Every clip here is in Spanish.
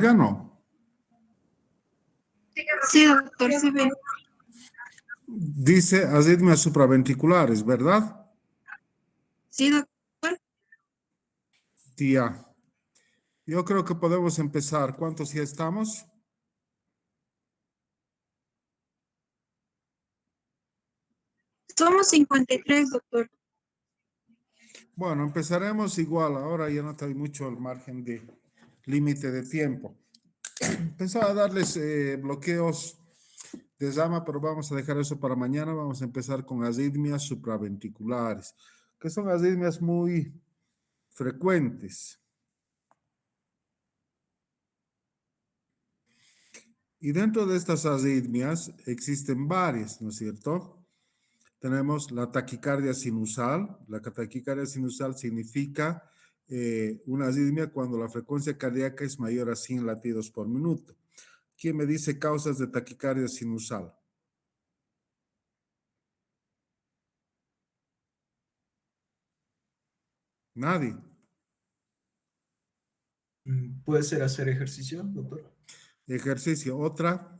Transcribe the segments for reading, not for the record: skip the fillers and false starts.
Ya no. Sí, doctor, se ve. Dice arritmias supraventriculares, ¿verdad? Sí, doctor. Tía. Yo creo que podemos empezar. ¿Cuántos ya estamos? Somos 53, doctor. Bueno, empezaremos igual. Ahora ya no hay mucho el margen de límite de tiempo. Pensaba darles bloqueos de llama, pero vamos a dejar eso para mañana. Vamos a empezar con arritmias supraventriculares, que son arritmias muy frecuentes. Y dentro de estas arritmias existen varias, ¿no es cierto? Tenemos la taquicardia sinusal. La taquicardia sinusal significa una arritmia cuando la frecuencia cardíaca es mayor a 100 latidos por minuto. ¿Quién me dice causas de taquicardia sinusal? Nadie. ¿Puede ser hacer ejercicio, doctor? Ejercicio. Otra.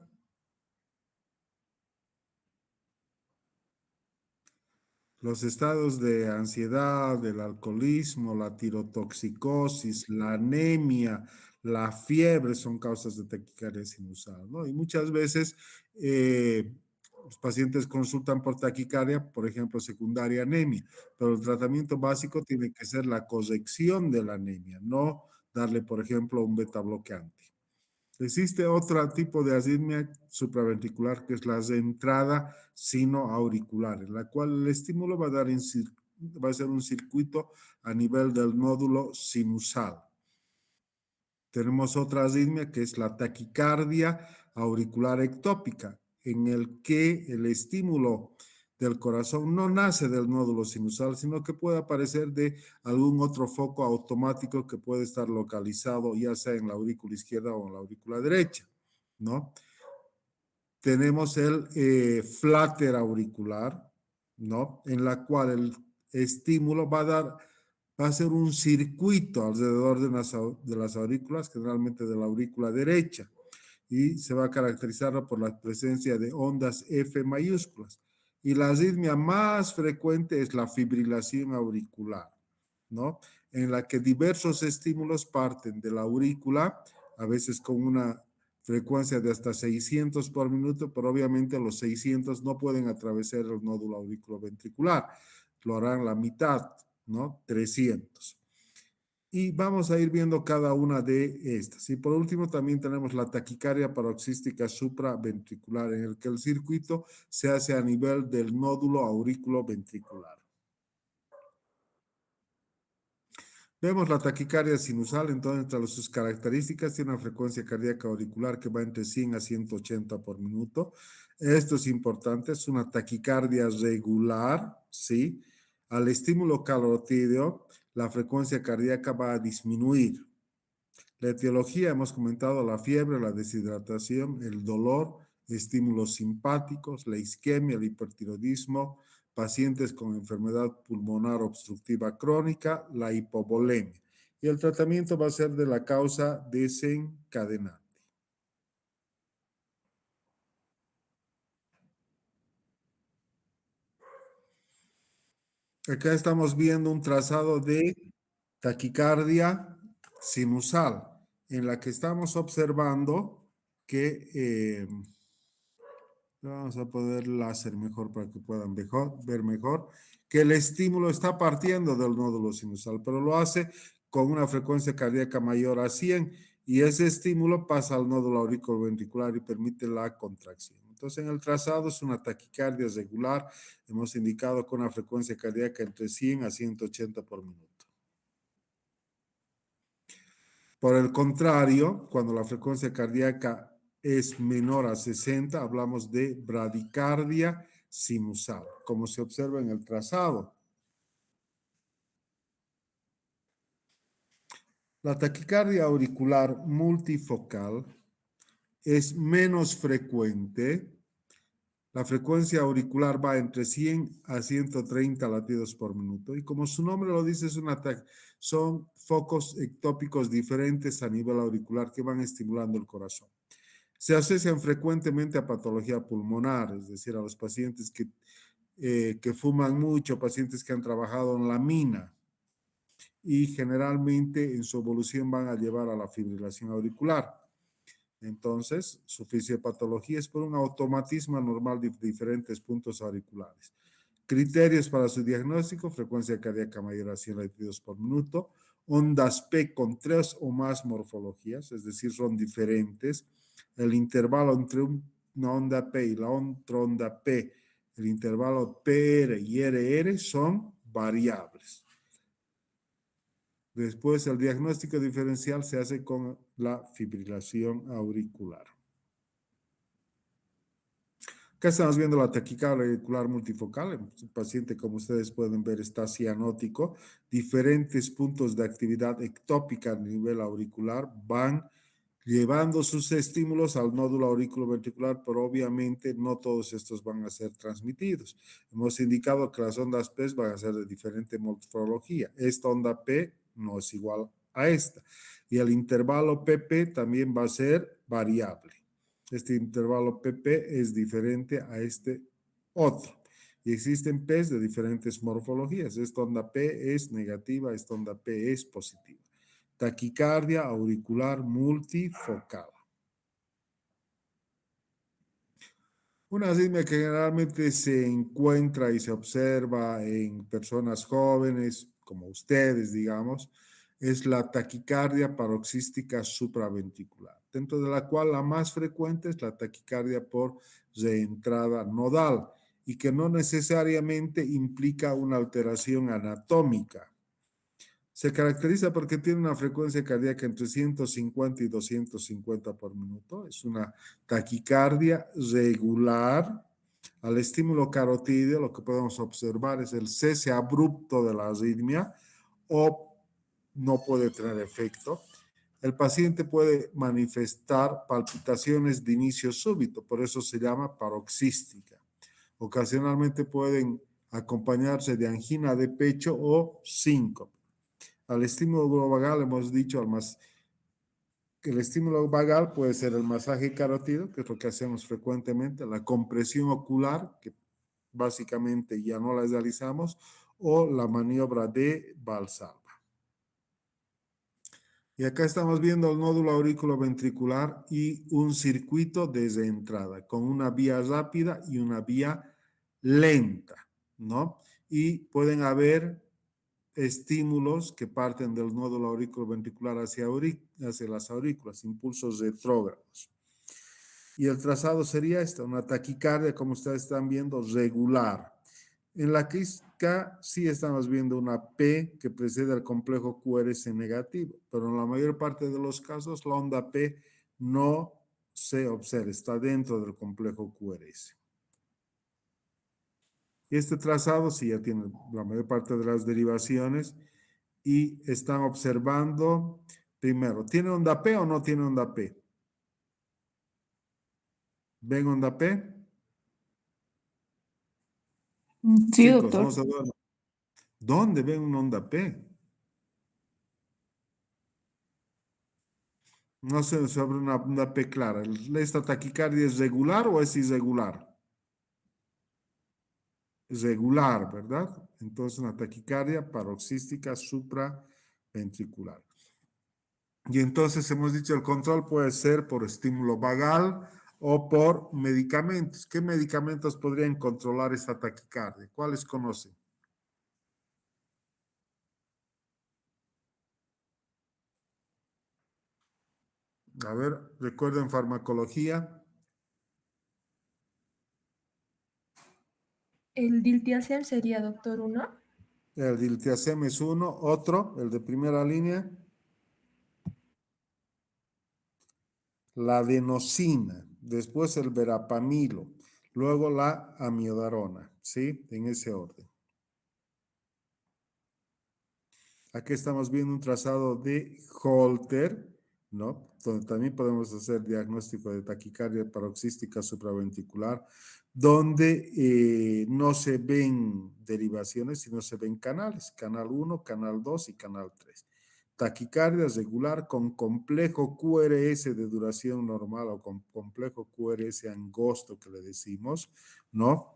Los estados de ansiedad, del alcoholismo, la tirotoxicosis, la anemia, la fiebre son causas de taquicardia sinusal, ¿no? Y muchas veces los pacientes consultan por taquicardia, por ejemplo, secundaria anemia, pero el tratamiento básico tiene que ser la corrección de la anemia, no darle, por ejemplo, un beta bloqueante. Existe otro tipo de arritmia supraventricular que es la de entrada sinoauricular, en la cual el estímulo va a ser un circuito a nivel del nódulo sinusal. Tenemos otra arritmia que es la taquicardia auricular ectópica, en el que el estímulo del corazón no nace del nódulo sinusal, sino que puede aparecer de algún otro foco automático que puede estar localizado ya sea en la aurícula izquierda o en la aurícula derecha, ¿no? Tenemos el flatter auricular, ¿no? En la cual el estímulo va a ser un circuito alrededor de las aurículas, generalmente de la aurícula derecha, y se va a caracterizar por la presencia de ondas F mayúsculas. Y la arritmia más frecuente es la fibrilación auricular, ¿no? En la que diversos estímulos parten de la aurícula, a veces con una frecuencia de hasta 600 por minuto, pero obviamente los 600 no pueden atravesar el nódulo auriculoventricular, lo harán la mitad, ¿no? 300. Y vamos a ir viendo cada una de estas. Y por último también tenemos la taquicardia paroxística supraventricular, en el que el circuito se hace a nivel del nódulo auriculoventricular. Vemos la taquicardia sinusal, entonces entre sus características tiene una frecuencia cardíaca auricular que va entre 100 a 180 por minuto. Esto es importante, es una taquicardia regular, ¿sí? Al estímulo carotídeo, la frecuencia cardíaca va a disminuir. La etiología, hemos comentado la fiebre, la deshidratación, el dolor, estímulos simpáticos, la isquemia, el hipertiroidismo, pacientes con enfermedad pulmonar obstructiva crónica, la hipovolemia. Y el tratamiento va a ser de la causa desencadenante. Acá estamos viendo un trazado de taquicardia sinusal, en la que estamos observando que vamos a poder láser mejor para que puedan ver mejor, que el estímulo está partiendo del nódulo sinusal, pero lo hace con una frecuencia cardíaca mayor a 100 y ese estímulo pasa al nódulo auriculoventricular y permite la contracción. Entonces, en el trazado es una taquicardia regular, hemos indicado con una frecuencia cardíaca entre 100 a 180 por minuto. Por el contrario, cuando la frecuencia cardíaca es menor a 60, hablamos de bradicardia sinusal, como se observa en el trazado. La taquicardia auricular multifocal es menos frecuente. La frecuencia auricular va entre 100 a 130 latidos por minuto y como su nombre lo dice, son focos ectópicos diferentes a nivel auricular que van estimulando el corazón. Se asocian frecuentemente a patología pulmonar, es decir, a los pacientes que fuman mucho, pacientes que han trabajado en la mina, y generalmente en su evolución van a llevar a la fibrilación auricular. Entonces, su fisiopatología es por un automatismo anormal de diferentes puntos auriculares. Criterios para su diagnóstico: frecuencia cardíaca mayor a 100 latidos por minuto, ondas P con 3 o más morfologías, es decir, son diferentes. El intervalo entre una onda P y la otra onda P, el intervalo PR y RR son variables. Después, el diagnóstico diferencial se hace con la fibrilación auricular. Acá estamos viendo la taquicardia auricular multifocal. El paciente, como ustedes pueden ver, está cianótico. Diferentes puntos de actividad ectópica a nivel auricular van llevando sus estímulos al nódulo auriculoventricular, pero obviamente no todos estos van a ser transmitidos. Hemos indicado que las ondas P van a ser de diferente morfología. Esta onda P no es igual a esta. Y el intervalo PP también va a ser variable. Este intervalo PP es diferente a este otro. Y existen P's de diferentes morfologías. Esta onda P es negativa, esta onda P es positiva. Taquicardia auricular multifocal. Una arritmia que generalmente se encuentra y se observa en personas jóvenes, como ustedes, digamos, es la taquicardia paroxística supraventricular, dentro de la cual la más frecuente es la taquicardia por reentrada nodal y que no necesariamente implica una alteración anatómica. Se caracteriza porque tiene una frecuencia cardíaca entre 150 y 250 por minuto. Es una taquicardia regular. Al estímulo carotídeo, lo que podemos observar es el cese abrupto de la arritmia o no puede tener efecto. El paciente puede manifestar palpitaciones de inicio súbito, por eso se llama paroxística. Ocasionalmente pueden acompañarse de angina de pecho o síncope. Al estímulo vagal hemos dicho que el estímulo vagal puede ser el masaje carotídeo, que es lo que hacemos frecuentemente, la compresión ocular, que básicamente ya no la realizamos, o la maniobra de Valsalva. Y acá estamos viendo el nódulo auriculoventricular y un circuito desde entrada, con una vía rápida y una vía lenta, ¿no? Y pueden haber estímulos que parten del nódulo auriculoventricular hacia las aurículas, impulsos retrógrados. Y el trazado sería esta, una taquicardia, como ustedes están viendo, regular. En la quisca sí estamos viendo una P que precede al complejo QRS negativo, pero en la mayor parte de los casos la onda P no se observa, está dentro del complejo QRS. Y este trazado sí ya tiene la mayor parte de las derivaciones y están observando, primero, ¿tiene onda P o no tiene onda P? ¿Ven onda P? Sí, Chicos, doctor. vamos a ver. ¿Dónde ven una onda P? No sé sobre una onda P clara. ¿Esta taquicardia es regular o es irregular? Es regular, ¿verdad? Entonces una taquicardia paroxística supraventricular. Y entonces hemos dicho el control puede ser por estímulo vagal o por medicamentos. ¿Qué medicamentos podrían controlar esta taquicardia? ¿Cuáles conocen? A ver, recuerden farmacología. El diltiazem sería, doctor, 1. El diltiazem es uno. Otro, el de primera línea. La adenosina. Después el verapamilo. Luego la amiodarona. ¿Sí? En ese orden. Aquí estamos viendo un trazado de Holter, ¿no? Donde también podemos hacer diagnóstico de taquicardia paroxística supraventricular, donde no se ven derivaciones, sino se ven canales, canal 1, canal 2 y canal 3. taquicardia regular con complejo QRS de duración normal o con complejo QRS angosto que le decimos, ¿no?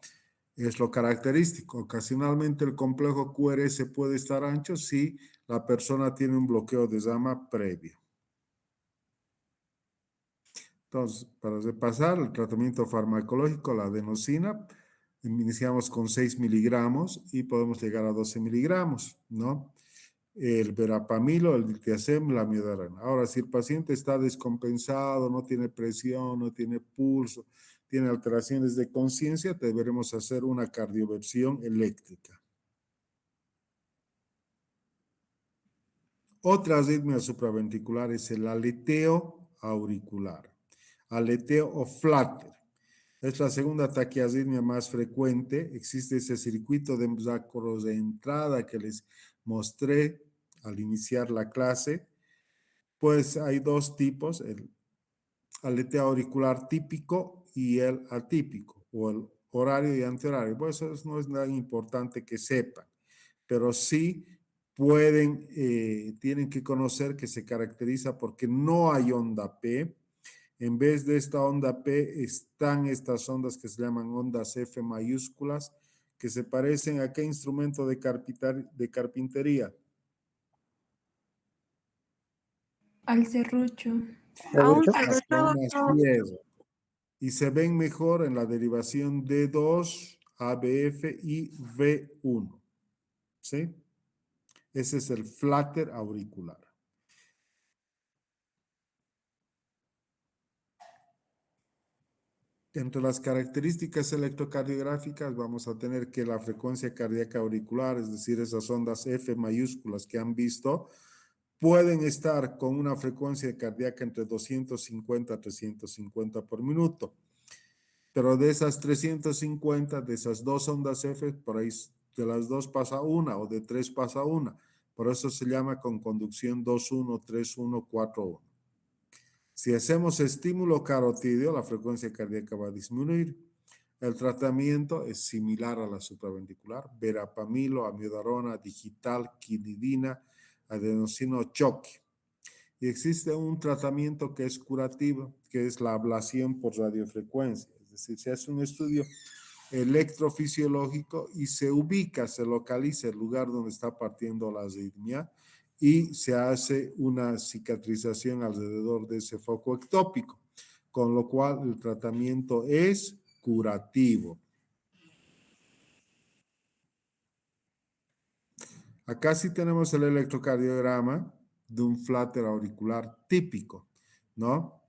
Es lo característico. Ocasionalmente el complejo QRS puede estar ancho si la persona tiene un bloqueo de llama previo. Entonces, para repasar, el tratamiento farmacológico, la adenosina, iniciamos con 6 miligramos y podemos llegar a 12 miligramos, ¿no? El verapamilo, el diltiazem, la amiodarona. Ahora, si el paciente está descompensado, no tiene presión, no tiene pulso, tiene alteraciones de conciencia, deberemos hacer una cardioversión eléctrica. Otra arritmia supraventricular es el aleteo auricular, aleteo o flutter. Es la segunda taquiarritmia más frecuente. Existe ese circuito de entrada que les mostré al iniciar la clase. Pues hay dos tipos, el aleteo auricular típico y el atípico, o el horario y antihorario. Pues eso no es nada importante que sepan, pero sí tienen que conocer que se caracteriza porque no hay onda P. En vez de esta onda P están estas ondas que se llaman ondas F mayúsculas, que se parecen a qué instrumento de carpintería. Al serrucho. Aún Hasta una piedra. Y se ven mejor en la derivación D2, ABF y V1. ¿Sí? Ese es el flutter auricular. Entre las características electrocardiográficas vamos a tener que la frecuencia cardíaca auricular, es decir, esas ondas F mayúsculas que han visto, pueden estar con una frecuencia cardíaca entre 250 a 350 por minuto. Pero de esas 350, de esas dos ondas F, por ahí de las dos pasa una o de tres pasa una. Por eso se llama con conducción 2-1, 3-1, 4-1. Si hacemos estímulo carotídeo, la frecuencia cardíaca va a disminuir. El tratamiento es similar a la supraventricular, verapamilo, amiodarona, digital, quinidina, adenosino choque. Y existe un tratamiento que es curativo, que es la ablación por radiofrecuencia. Es decir, se hace un estudio electrofisiológico y se ubica, se localiza el lugar donde está partiendo la arritmia y se hace una cicatrización alrededor de ese foco ectópico, con lo cual el tratamiento es curativo. Acá sí tenemos el electrocardiograma de un flutter auricular típico, ¿no?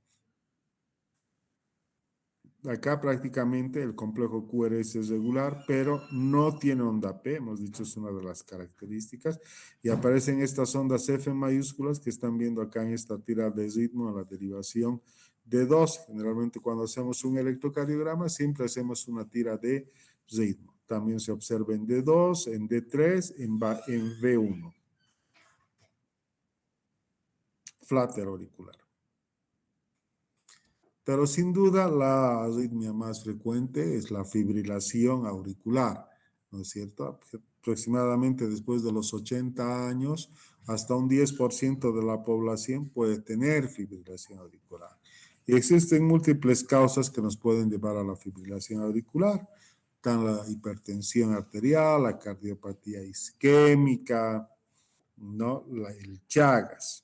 Acá prácticamente el complejo QRS es regular, pero no tiene onda P, hemos dicho es una de las características, y aparecen estas ondas F mayúsculas que están viendo acá en esta tira de ritmo, en la derivación de 2. Generalmente cuando hacemos un electrocardiograma siempre hacemos una tira de ritmo. También se observa en D2, en D3, en V1. Flutter auricular. Pero sin duda la arritmia más frecuente es la fibrilación auricular, ¿no es cierto? Aproximadamente después de los 80 años, hasta un 10% de la población puede tener fibrilación auricular. Y existen múltiples causas que nos pueden llevar a la fibrilación auricular. Están la hipertensión arterial, la cardiopatía isquémica, ¿no? El Chagas.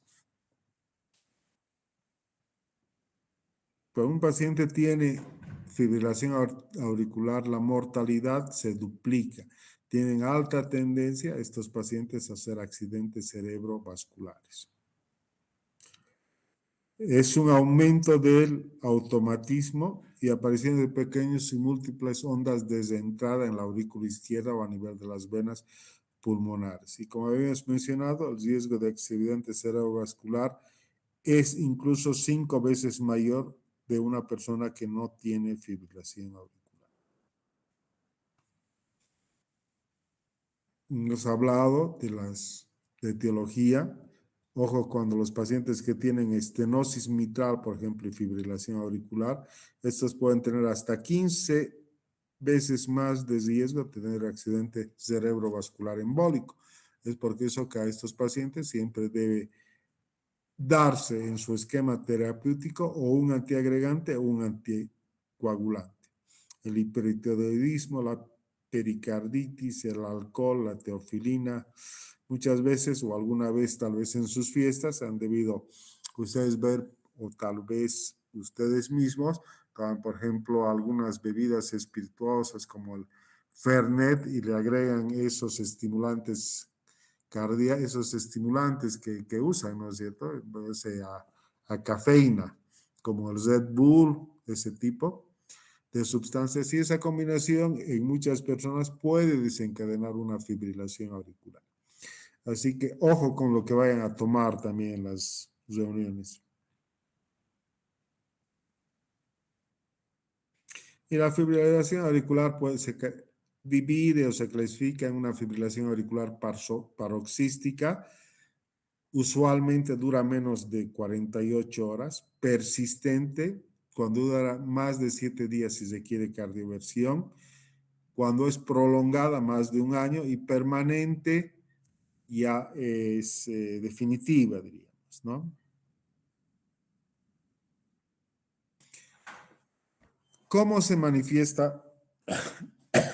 Cuando un paciente tiene fibrilación auricular, la mortalidad se duplica. Tienen alta tendencia estos pacientes a hacer accidentes cerebrovasculares. Es un aumento del automatismo y aparición de pequeños y múltiples ondas desde entrada en la aurícula izquierda o a nivel de las venas pulmonares. Y como habíamos mencionado, el riesgo de accidente cerebrovascular es incluso 5 veces mayor de una persona que no tiene fibrilación auricular. Nos ha hablado de etiología. Ojo, cuando los pacientes que tienen estenosis mitral, por ejemplo, y fibrilación auricular, estos pueden tener hasta 15 veces más de riesgo de tener accidente cerebrovascular embólico. Es porque eso que a estos pacientes siempre debe darse en su esquema terapéutico o un antiagregante o un anticoagulante. El hipertiroidismo, la pericarditis, el alcohol, la teofilina, muchas veces o alguna vez tal vez en sus fiestas han debido ustedes ver o tal vez ustedes mismos toman por ejemplo algunas bebidas espirituosas como el Fernet y le agregan esos estimulantes cardíacos, esos estimulantes que usan, ¿no es cierto? O sea, a cafeína, como el Red Bull, ese tipo de sustancias y esa combinación en muchas personas puede desencadenar una fibrilación auricular. Así que ojo con lo que vayan a tomar también en las reuniones. Y la fibrilación auricular se divide o se clasifica en una fibrilación auricular paroxística. Usualmente dura menos de 48 horas. Persistente, cuando dura más de 7 días y requiere cardioversión. Cuando es prolongada, más de un año. Y permanente, ya es definitiva, diríamos, ¿no? ¿Cómo se manifiesta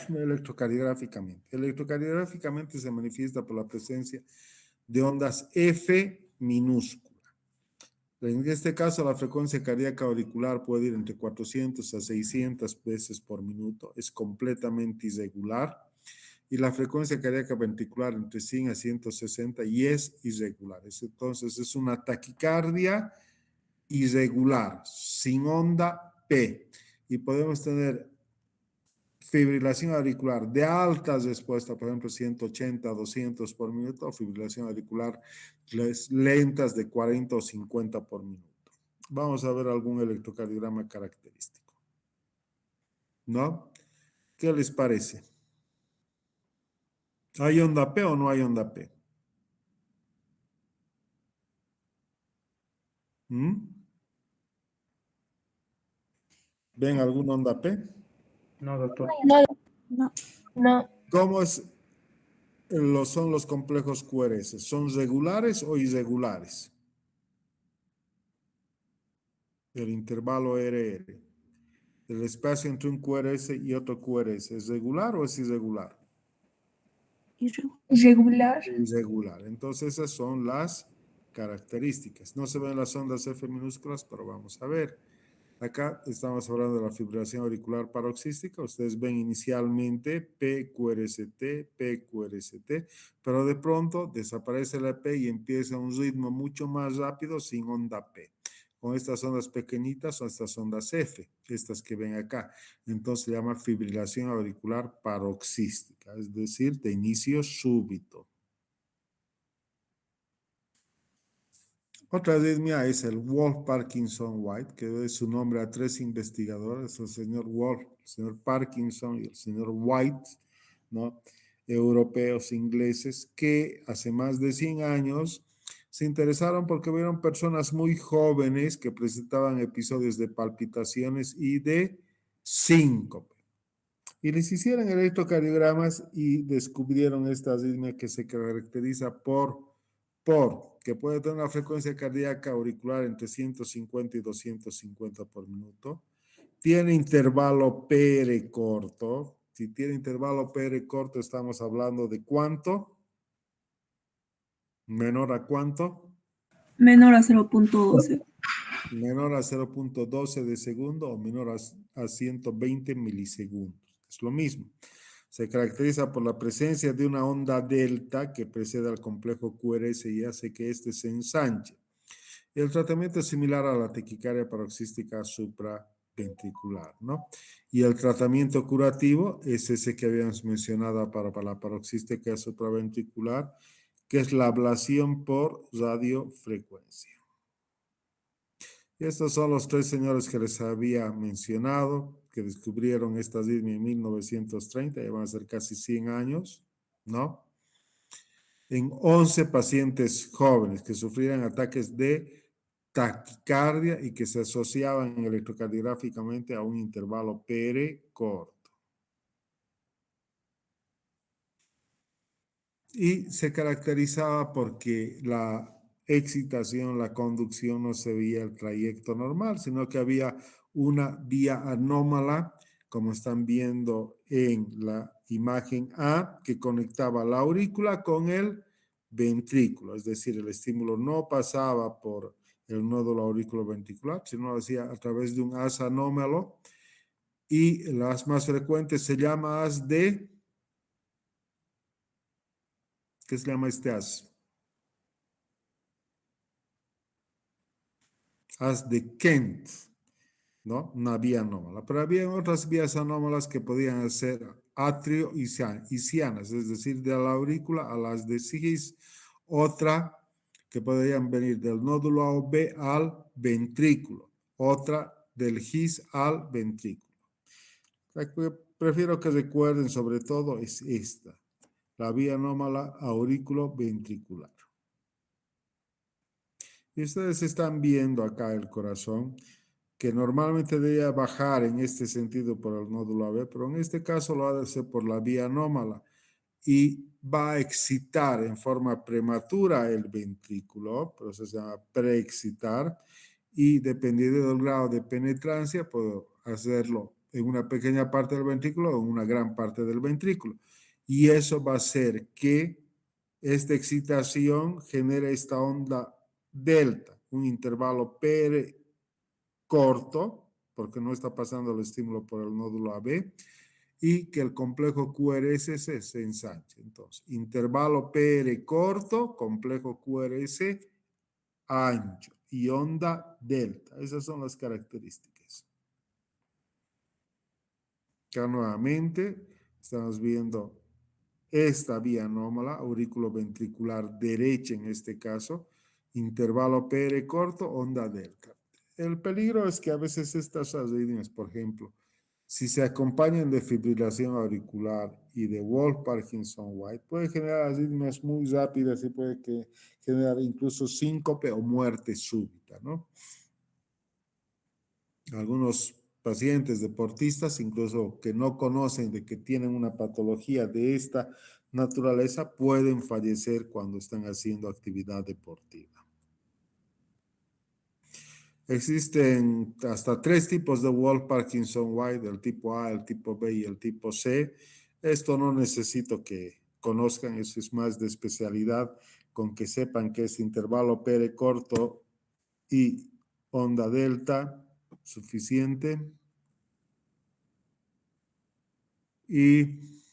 electrocardiográficamente? Electrocardiográficamente se manifiesta por la presencia de ondas F minúsculas. En este caso, la frecuencia cardíaca auricular puede ir entre 400 a 600 veces por minuto. Es completamente irregular. Y la frecuencia cardíaca ventricular entre 100 a 160 y es irregular. Entonces, es una taquicardia irregular, sin onda P. Y podemos tener fibrilación auricular de alta respuesta, por ejemplo, 180, 200 por minuto, o fibrilación auricular lentas de 40 o 50 por minuto. Vamos a ver algún electrocardiograma característico. ¿No? ¿Qué les parece? ¿Hay onda P o no hay onda P? ¿Mm? ¿Ven alguna onda P? No, doctor. No. ¿Cómo son los complejos QRS? ¿Son regulares o irregulares? El intervalo RR. El espacio entre un QRS y otro QRS, ¿es regular o es irregular? Irregular. Irregular. Entonces esas son las características. No se ven las ondas F minúsculas, pero vamos a ver. Acá estamos hablando de la fibrilación auricular paroxística. Ustedes ven inicialmente PQRST, PQRST, pero de pronto desaparece la P y empieza un ritmo mucho más rápido sin onda P. Con estas ondas pequeñitas son estas ondas F, estas que ven acá. Entonces se llama fibrilación auricular paroxística, es decir, de inicio súbito. Otra arritmia es el Wolff-Parkinson-White, que debe su nombre a tres investigadores, el señor Wolff, el señor Parkinson y el señor White, ¿no? Europeos, ingleses, que hace más de 100 años se interesaron porque vieron personas muy jóvenes que presentaban episodios de palpitaciones y de síncope. Y les hicieron electrocardiogramas y descubrieron esta arritmia que se caracteriza que puede tener una frecuencia cardíaca auricular entre 150 y 250 por minuto. Tiene intervalo PR corto. Si tiene intervalo PR corto, estamos hablando de ¿cuánto? ¿Menor a cuánto? Menor a 0.12. Menor a 0.12 de segundo o menor a 120 milisegundos. Es lo mismo. Se caracteriza por la presencia de una onda delta que precede al complejo QRS y hace que éste se ensanche. El tratamiento es similar a la taquicardia paroxística supraventricular, ¿no? Y el tratamiento curativo es ese que habíamos mencionado para la paroxística supraventricular, que es la ablación por radiofrecuencia. Y estos son los tres señores que les había mencionado, que descubrieron esta arritmia en 1930, ya van a ser casi 100 años, ¿no? En 11 pacientes jóvenes que sufrían ataques de taquicardia y que se asociaban electrocardiográficamente a un intervalo PR corto. Y se caracterizaba porque excitación, la conducción, no se veía el trayecto normal, sino que había una vía anómala, como están viendo en la imagen A, que conectaba la aurícula con el ventrículo, es decir, el estímulo no pasaba por el nódulo auriculoventricular, sino lo hacía a través de un haz anómalo, y las más frecuentes se llama haz de, ¿qué se llama este haz? Haz de Kent, ¿no? Una vía anómala. Pero había otras vías anómalas que podían ser atrio-isianas, es decir, de la aurícula a las de His. Otra que podrían venir del nódulo AB al ventrículo. Otra del His al ventrículo. La que prefiero que recuerden sobre todo es esta, la vía anómala aurículo-ventricular. Y ustedes están viendo acá el corazón, que normalmente debería bajar en este sentido por el nódulo AB, pero en este caso lo hace por la vía anómala y va a excitar en forma prematura el ventrículo, por eso se llama preexcitar, y dependiendo del grado de penetrancia, puedo hacerlo en una pequeña parte del ventrículo o en una gran parte del ventrículo. Y eso va a hacer que esta excitación genere esta onda delta, un intervalo corto, porque no está pasando el estímulo por el nódulo AB, y que el complejo QRS se ensanche. Entonces, intervalo PR corto, complejo QRS ancho y onda delta. Esas son las características. Acá nuevamente estamos viendo esta vía anómala, auriculoventricular derecha en este caso, intervalo PR corto, onda delta. El peligro es que a veces estas arritmias, por ejemplo, si se acompañan de fibrilación auricular y de Wolff-Parkinson-White, puede generar arritmias muy rápidas y puede generar incluso síncope o muerte súbita, ¿no? Algunos pacientes deportistas, incluso que no conocen de que tienen una patología de esta naturaleza, pueden fallecer cuando están haciendo actividad deportiva. Existen hasta 3 tipos de Wolff-Parkinson-White, el tipo A, el tipo B y el tipo C. Esto no necesito que conozcan, eso es más de especialidad, con que sepan que es intervalo PR corto y onda delta, suficiente. Y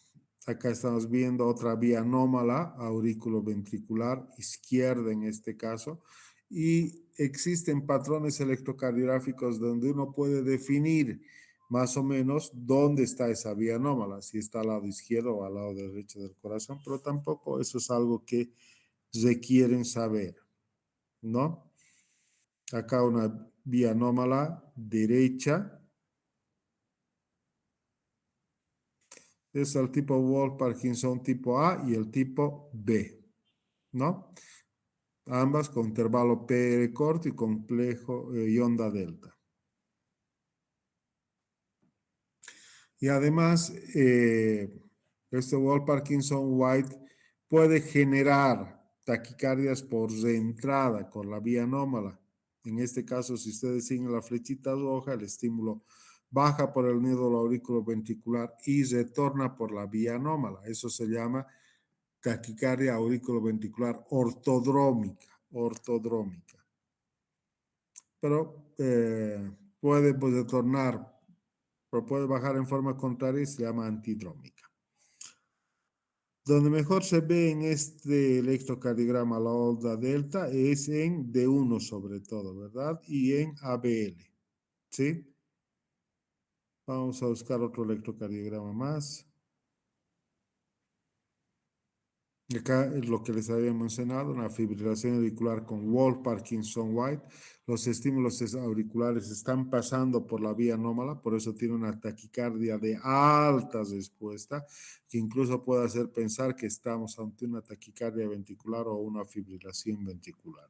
acá estamos viendo otra vía anómala, auriculoventricular izquierda en este caso, y existen patrones electrocardiográficos donde uno puede definir más o menos dónde está esa vía anómala, si está al lado izquierdo o al lado derecho del corazón, pero tampoco eso es algo que requieren saber, ¿no? Acá una vía anómala derecha, es el tipo Wolff-Parkinson tipo A y el tipo B, ¿no? Ambas con intervalo PR corto y complejo y onda delta. Y además, este Wolff-Parkinson-White puede generar taquicardias por reentrada con la vía anómala. En este caso, si ustedes siguen la flechita roja, el estímulo baja por el nódulo auriculoventricular y retorna por la vía anómala. Eso se llama taquicardia auriculoventricular ortodrómica. Pero puede pues, retornar, pero puede bajar en forma contraria y se llama antidrómica. Donde mejor se ve en este electrocardiograma la onda delta es en D1 sobre todo, ¿verdad? Y en ABL, ¿sí? Vamos a buscar otro electrocardiograma más. Acá es lo que les había mencionado, una fibrilación auricular con Wolff-Parkinson-White. Los estímulos auriculares están pasando por la vía anómala, por eso tiene una taquicardia de alta respuesta, que incluso puede hacer pensar que estamos ante una taquicardia ventricular o una fibrilación ventricular.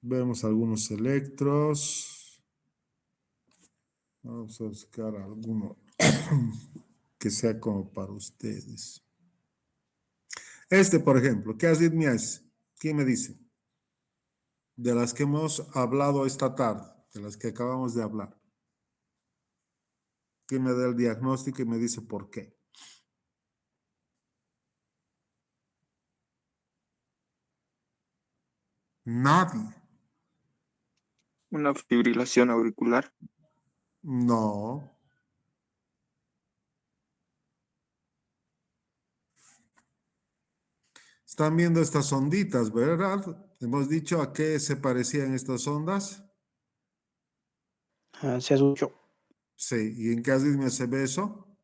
Vemos algunos electros. Vamos a buscar alguno que sea como para ustedes. Por ejemplo, ¿qué arritmia es? ¿Quién me dice? De las que hemos hablado esta tarde, de las que acabamos de hablar. ¿Quién me da el diagnóstico y me dice por qué? Nadie. Una fibrilación auricular. No. Están viendo estas onditas, ¿verdad? Hemos dicho a qué se parecían estas ondas. Se escuchó. Sí. ¿Y en qué arritmia se ve eso?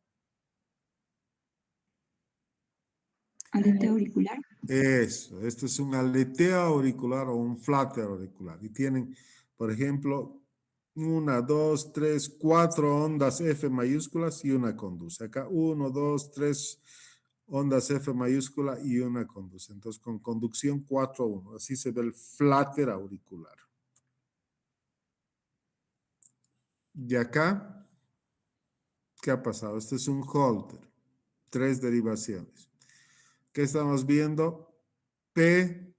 Aleteo auricular. Eso. Esto es un aleteo auricular o un flutter auricular. Y tienen, por ejemplo, 1, 2, 3, 4 ondas F mayúsculas y una conduce. Acá 1, 2, 3 ondas F mayúscula y una conduce. Entonces, con conducción 4, 1. Así se ve el flutter auricular. Y acá, ¿qué ha pasado? Este es un Holter. 3 derivaciones. ¿Qué estamos viendo? P,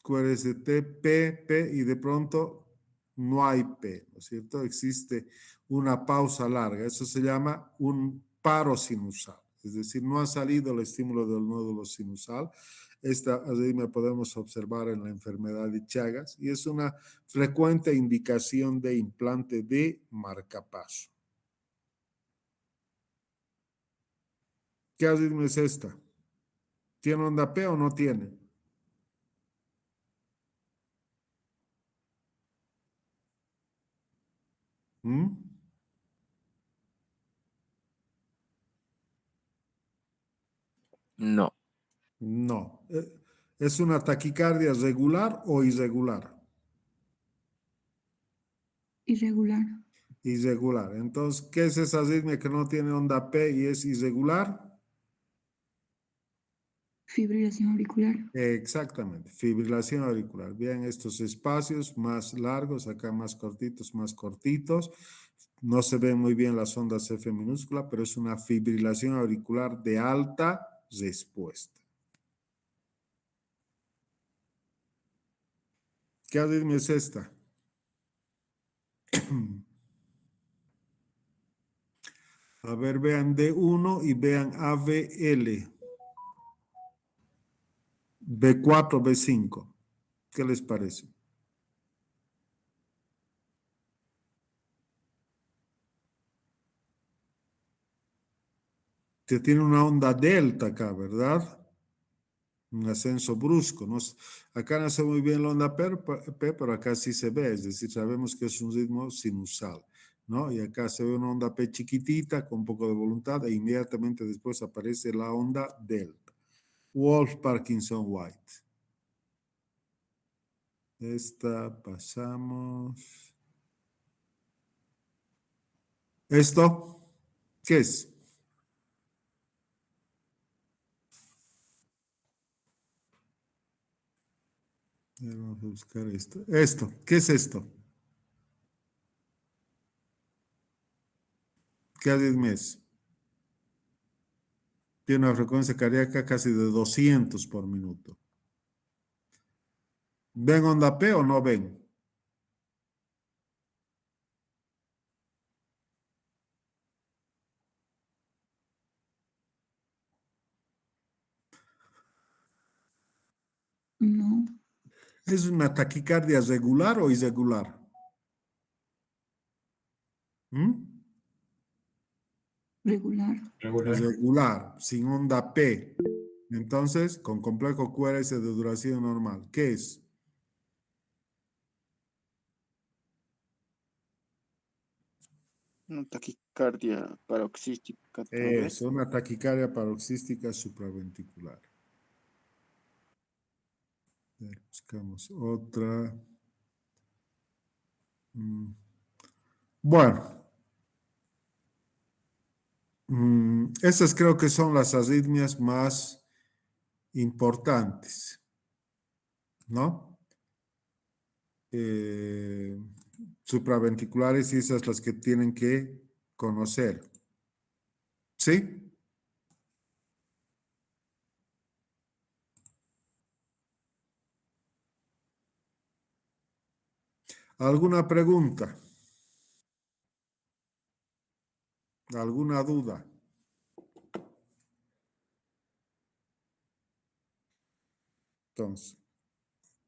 QRST, P, y de pronto no hay P, ¿no es cierto? Existe una pausa larga. Eso se llama un paro sinusal. Es decir, no ha salido el estímulo del nódulo sinusal. Esta arritmia podemos observar en la enfermedad de Chagas y es una frecuente indicación de implante de marcapaso. ¿Qué arritmia es esta? ¿Tiene onda P o no tiene? ¿Mm? No. No. ¿Es una taquicardia regular o irregular? Irregular. Irregular. Entonces, ¿qué es esa arritmia que no tiene onda P y es irregular? Fibrilación auricular. Exactamente, fibrilación auricular. Vean estos espacios más largos, acá más cortitos, más cortitos. No se ven muy bien las ondas F minúscula, pero es una fibrilación auricular de alta respuesta. ¿Qué arritmia es esta? A ver, vean D1 y vean AVL. B4, B5. ¿Qué les parece? Que tiene una onda delta acá, ¿verdad? Un ascenso brusco, ¿no? Acá no se ve muy bien la onda P, pero acá sí se ve, es decir, sabemos que es un ritmo sinusal, ¿no? Y acá se ve una onda P chiquitita con un poco de voluntad e inmediatamente después aparece la onda delta. Wolf Parkinson White. Esta pasamos. ¿Esto qué es? Vamos a buscar esto. Esto, ¿qué es esto? ¿Qué arritmia es? Tiene una frecuencia cardíaca casi de 200 por minuto. ¿Ven onda P o no ven? No. ¿Es una taquicardia regular o irregular? ¿Mm? Regular. Regular. Irregular, sin onda P. Entonces, con complejo QRS de duración normal. ¿Qué es? Una taquicardia paroxística, tal Es vez. una taquicardia paroxística supraventricular. Buscamos otra. Bueno, esas creo que son las arritmias más importantes, ¿no? Supraventriculares y esas las que tienen que conocer. ¿Sí? ¿Alguna pregunta? ¿Alguna duda? Entonces,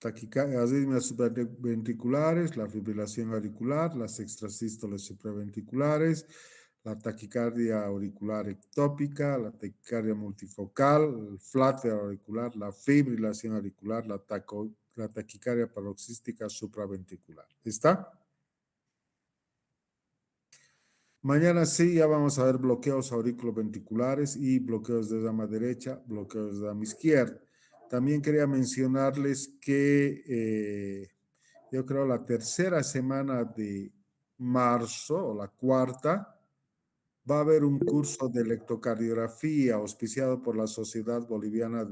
arritmias supraventriculares, la fibrilación auricular, las extrasístoles supraventriculares, la taquicardia auricular ectópica, la taquicardia multifocal, el flutter auricular, la fibrilación auricular, la taquicardia paroxística supraventricular. ¿Está? Mañana sí, ya vamos a ver bloqueos auriculoventriculares y bloqueos de rama derecha, bloqueos de rama izquierda. También quería mencionarles que yo creo la tercera semana de marzo o la cuarta va a haber un curso de electrocardiografía auspiciado por la Sociedad Boliviana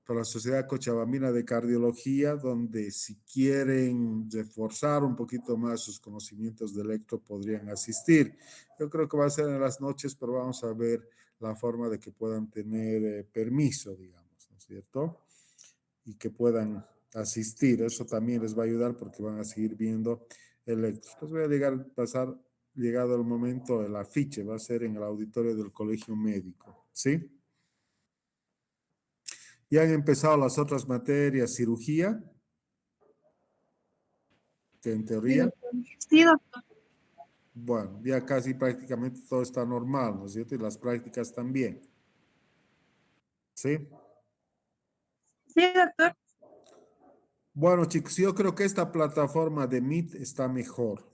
por la Sociedad Cochabambina de Cardiología, donde si quieren reforzar un poquito más sus conocimientos de electro podrían asistir. Yo creo que va a ser en las noches, pero vamos a ver la forma de que puedan tener permiso, digamos, ¿no es cierto? Y que puedan asistir. Eso también les va a ayudar porque van a seguir viendo electro. Les voy a pasar, llegado el momento, el afiche, va a ser en el auditorio del Colegio Médico, ¿sí? Ya han empezado las otras materias, cirugía, que en teoría, Sí, doctor. bueno, ya casi prácticamente todo está normal, ¿no es cierto? Y las prácticas también, ¿sí? Sí, doctor. Bueno, chicos, yo creo que esta plataforma de Meet está mejor.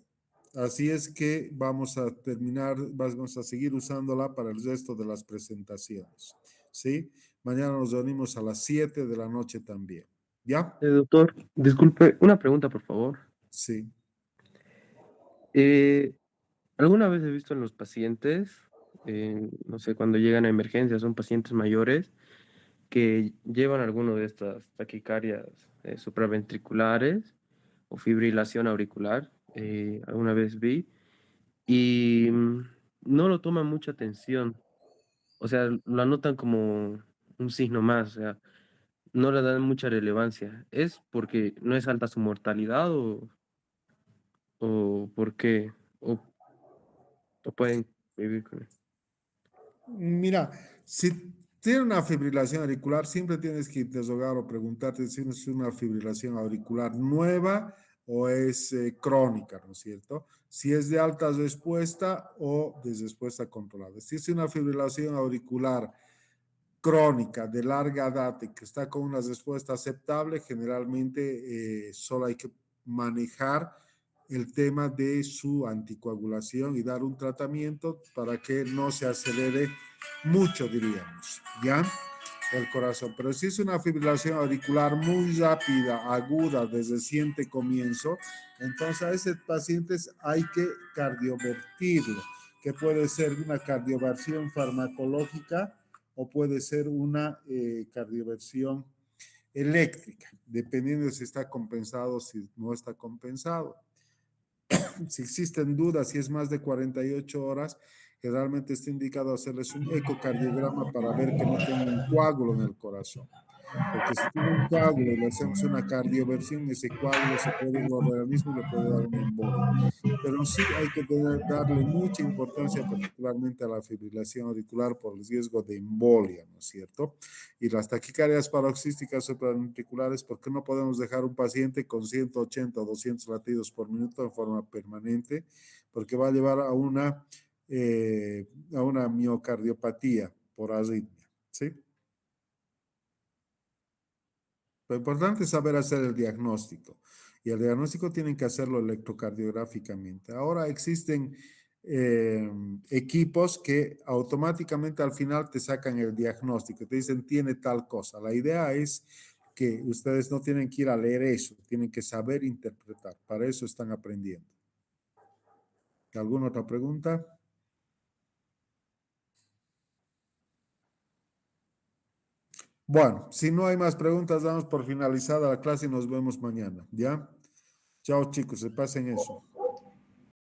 Así es que vamos a terminar, vamos a seguir usándola para el resto de las presentaciones, ¿sí? Mañana nos reunimos a las 7 de la noche también, ¿ya? Doctor, disculpe, una pregunta, por favor. Sí. ¿Alguna vez he visto en los pacientes, no sé, cuando llegan a emergencias, son pacientes mayores, que llevan alguno de estas taquicardias supraventriculares o fibrilación auricular? Alguna vez vi, y no lo toman mucha atención, o sea, lo anotan como un signo más, o sea, no le dan mucha relevancia. ¿Es porque no es alta su mortalidad o por qué? ¿O, o pueden vivir con él? Mira, si tiene una fibrilación auricular, siempre tienes que interrogar o preguntarte si es una fibrilación auricular nueva o es crónica, ¿no es cierto? Si es de alta respuesta o de respuesta controlada. Si es una fibrilación auricular crónica de larga data y que está con una respuesta aceptable, generalmente solo hay que manejar el tema de su anticoagulación y dar un tratamiento para que no se acelere mucho, diríamos, ¿ya? El corazón. Pero si es una fibrilación auricular muy rápida, aguda, desde reciente comienzo, entonces a ese paciente hay que cardiovertirlo, que puede ser una cardioversión farmacológica o puede ser una cardioversión eléctrica, dependiendo de si está compensado o si no está compensado. Si existen dudas, si es más de 48 horas, generalmente está indicado hacerles un ecocardiograma para ver que no tenga un coágulo en el corazón. Porque si tiene un coágulo y le hacemos una cardioversión, ese coágulo se puede ir al organismo y le puede dar una embolia. Pero sí hay que darle mucha importancia, particularmente a la fibrilación auricular por el riesgo de embolia, ¿no es cierto? Y las taquicardias paroxísticas supraventriculares, ¿por qué no podemos dejar un paciente con 180 o 200 latidos por minuto en forma permanente? Porque va a llevar a una miocardiopatía por arritmia, ¿sí? Lo importante es saber hacer el diagnóstico y el diagnóstico tienen que hacerlo electrocardiográficamente. Ahora existen equipos que automáticamente al final te sacan el diagnóstico, te dicen tiene tal cosa. La idea es que ustedes no tienen que ir a leer eso, tienen que saber interpretar. Para eso están aprendiendo. ¿Alguna otra pregunta? Bueno, si no hay más preguntas, damos por finalizada la clase y nos vemos mañana, ¿ya? Chao chicos, se pasen eso.